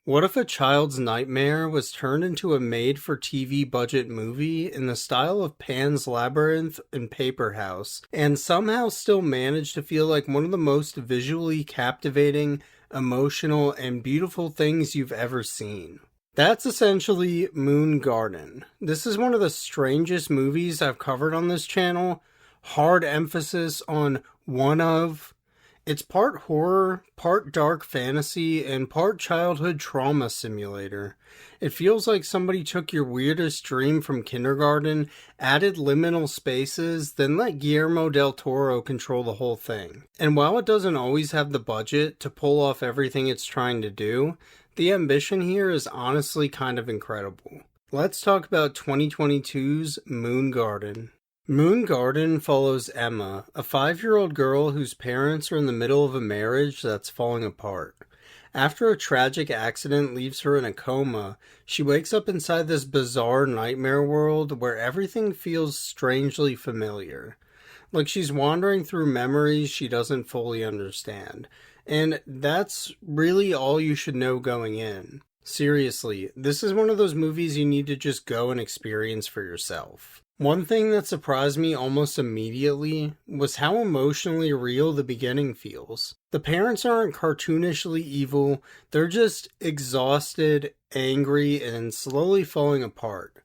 What if a child's nightmare was turned into a made-for-TV budget movie in the style of Pan's Labyrinth and Paper House, and somehow still managed to feel like one of the most visually captivating, emotional, and beautiful things you've ever seen? That's essentially Moon Garden. This is one of the strangest movies I've covered on this channel. Hard emphasis on one of. It's part horror, part dark fantasy, and part childhood trauma simulator. It feels like somebody took your weirdest dream from kindergarten, added liminal spaces, then let Guillermo del Toro control the whole thing. And while it doesn't always have the budget to pull off everything it's trying to do, the ambition here is honestly kind of incredible. Let's talk about 2022's Moon Garden. Moon Garden follows Emma, a 5-year-old girl whose parents are in the middle of a marriage that's falling apart. After a tragic accident leaves her in a coma, she wakes up inside this bizarre nightmare world where everything feels strangely familiar. Like she's wandering through memories she doesn't fully understand. And that's really all you should know going in. Seriously, this is one of those movies you need to just go and experience for yourself. One thing that surprised me almost immediately was how emotionally real the beginning feels. The parents aren't cartoonishly evil, they're just exhausted, angry, and slowly falling apart.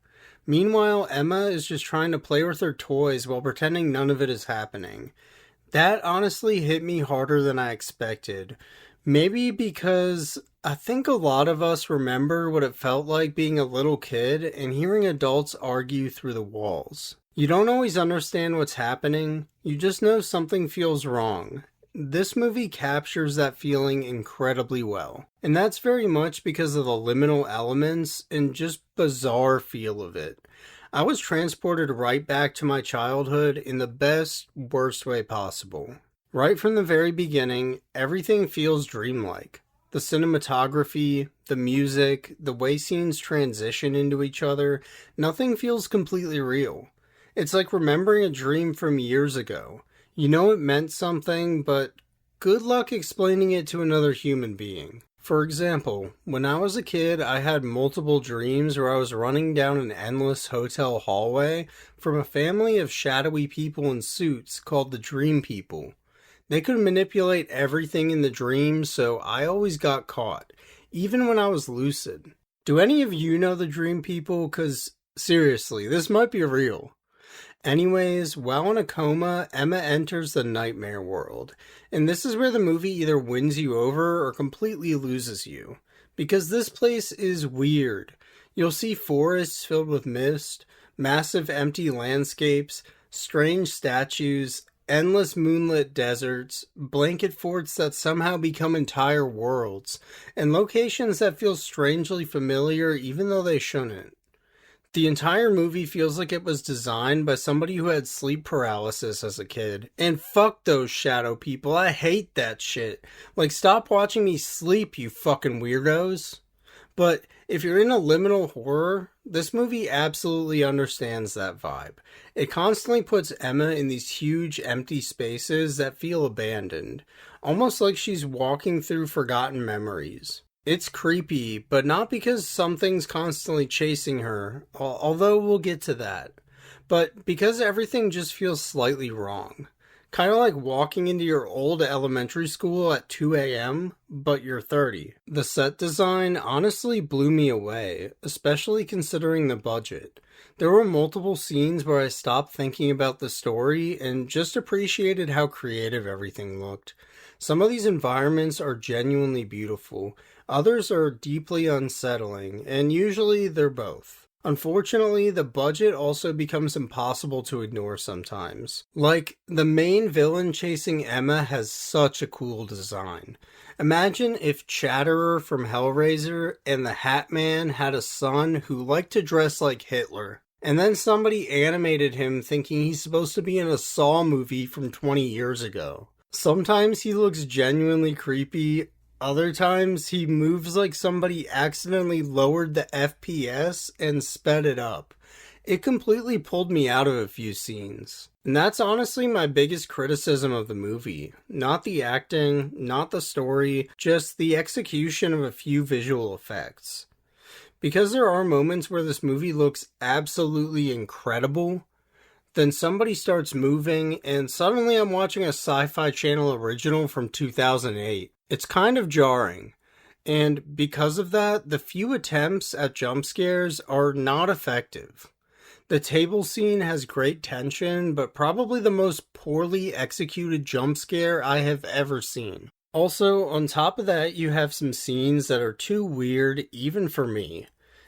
Meanwhile, Emma is just trying to play with her toys while pretending none of it is happening. That honestly hit me harder than I expected. Maybe because I think a lot of us remember what it felt like being a little kid and hearing adults argue through the walls. You don't always understand what's happening, you just know something feels wrong. This movie captures that feeling incredibly well. And that's very much because of the liminal elements and just bizarre feel of it. I was transported right back to my childhood in the best, worst way possible. Right from the very beginning, everything feels dreamlike. The cinematography, the music, the way scenes transition into each other, nothing feels completely real. It's like remembering a dream from years ago. You know it meant something, but good luck explaining it to another human being. For example, when I was a kid, I had multiple dreams where I was running down an endless hotel hallway from a family of shadowy people in suits called the Dream People. They could manipulate everything in the dream, so I always got caught, even when I was lucid. Do any of you know the Dream People? 'Cause seriously, this might be real. Anyways, while in a coma, Emma enters the nightmare world, and this is where the movie either wins you over or completely loses you. Because this place is weird. You'll see forests filled with mist, massive empty landscapes, strange statues, endless moonlit deserts, blanket forts that somehow become entire worlds, and locations that feel strangely familiar even though they shouldn't. The entire movie feels like it was designed by somebody who had sleep paralysis as a kid. And fuck those shadow people, I hate that shit. Like, stop watching me sleep, you fucking weirdos. But if you're into liminal horror, this movie absolutely understands that vibe. It constantly puts Emma in these huge empty spaces that feel abandoned, almost like she's walking through forgotten memories. It's creepy, but not because something's constantly chasing her, although we'll get to that, but because everything just feels slightly wrong. Kind of like walking into your old elementary school at 2 a.m., but you're 30. The set design honestly blew me away, especially considering the budget. There were multiple scenes where I stopped thinking about the story and just appreciated how creative everything looked. Some of these environments are genuinely beautiful, others are deeply unsettling, and usually they're both. Unfortunately, the budget also becomes impossible to ignore sometimes. Like, the main villain chasing Emma has such a cool design. Imagine if Chatterer from Hellraiser and the Hat Man had a son who liked to dress like Hitler. And then somebody animated him thinking he's supposed to be in a Saw movie from 20 years ago. Sometimes he looks genuinely creepy. Other times, he moves like somebody accidentally lowered the FPS and sped it up. It completely pulled me out of a few scenes. And that's honestly my biggest criticism of the movie. Not the acting, not the story, just the execution of a few visual effects. Because there are moments where this movie looks absolutely incredible, then somebody starts moving, and suddenly I'm watching a Sci-Fi Channel original from 2008. It's kind of jarring. And because of that, the few attempts at jump scares are not effective. The table scene has great tension, but probably the most poorly executed jump scare I have ever seen. Also, on top of that, you have some scenes that are too weird, even for me.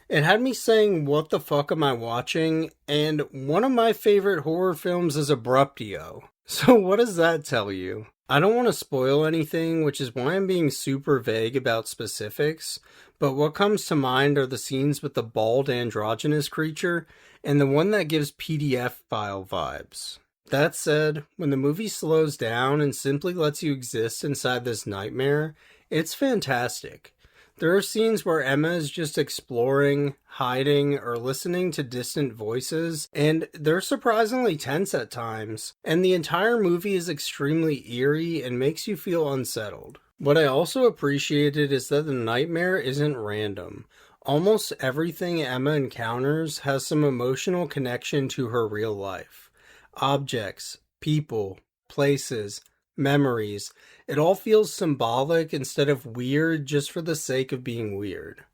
It had me saying, what the fuck am I watching? And one of my favorite horror films is Abruptio. So what does that tell you? I don't want to spoil anything, which is why I'm being super vague about specifics, but what comes to mind are the scenes with the bald androgynous creature, and the one that gives PDF file vibes. That said, when the movie slows down and simply lets you exist inside this nightmare, it's fantastic. There are scenes where Emma is just exploring, hiding, or listening to distant voices, and they're surprisingly tense at times, and the entire movie is extremely eerie and makes you feel unsettled. What I also appreciated is that the nightmare isn't random. Almost everything Emma encounters has some emotional connection to her real life. Objects, people, places, memories. It all feels symbolic instead of weird just for the sake of being weird.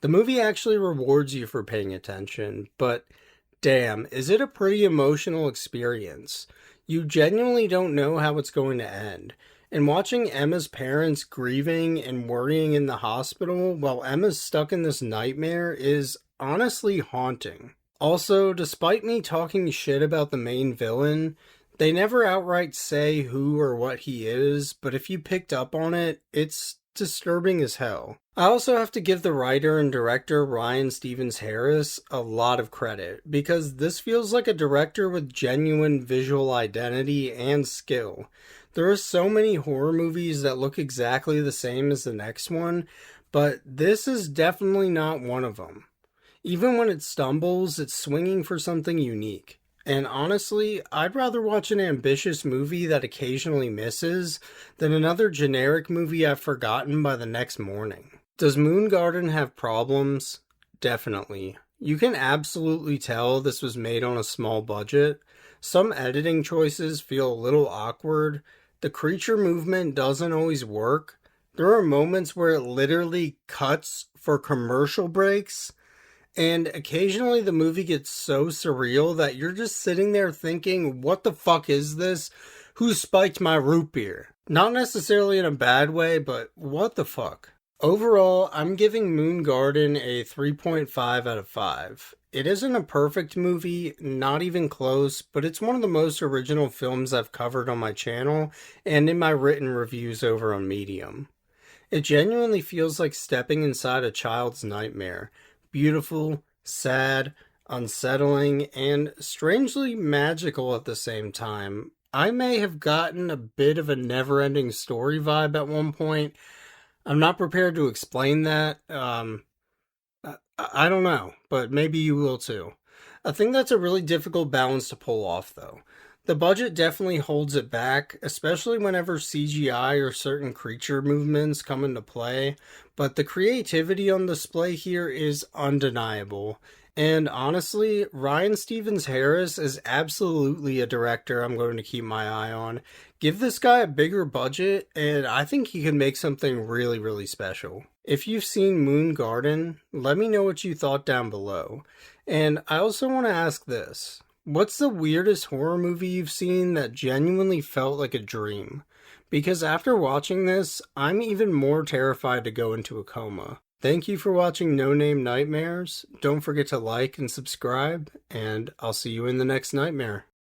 The movie actually rewards you for paying attention, but damn, is it a pretty emotional experience. You genuinely don't know how it's going to end. And watching Emma's parents grieving and worrying in the hospital while Emma's stuck in this nightmare is honestly haunting. Also, despite me talking shit about the main villain, they never outright say who or what he is, but if you picked up on it, it's disturbing as hell. I also have to give the writer and director Ryan Stevens Harris a lot of credit, because this feels like a director with genuine visual identity and skill. There are so many horror movies that look exactly the same as the next one, but this is definitely not one of them. Even when it stumbles, it's swinging for something unique. And honestly, I'd rather watch an ambitious movie that occasionally misses than another generic movie I've forgotten by the next morning. Does Moon Garden have problems? Definitely. You can absolutely tell this was made on a small budget. Some editing choices feel a little awkward. The creature movement doesn't always work. There are moments where it literally cuts for commercial breaks. And occasionally the movie gets so surreal that you're just sitting there thinking, what the fuck is this? Who spiked my root beer? Not necessarily in a bad way, but what the fuck? Overall, I'm giving Moon Garden a 3.5 out of 5. It isn't a perfect movie, not even close, but it's one of the most original films I've covered on my channel and in my written reviews over on Medium. It genuinely feels like stepping inside a child's nightmare. Beautiful, sad, unsettling, and strangely magical at the same time. I may have gotten a bit of a never-ending story vibe at one point. I'm not prepared to explain that. I don't know, but maybe you will too. I think that's a really difficult balance to pull off, though. The budget definitely holds it back, especially whenever CGI or certain creature movements come into play, but the creativity on display here is undeniable. And honestly, Ryan Stevens Harris is absolutely a director I'm going to keep my eye on. Give this guy a bigger budget, and I think he can make something really, really special. If you've seen Moon Garden, let me know what you thought down below. And I also want to ask this. What's the weirdest horror movie you've seen that genuinely felt like a dream? Because after watching this, I'm even more terrified to go into a coma. Thank you for watching No Name Nightmares. Don't forget to like and subscribe, and I'll see you in the next nightmare.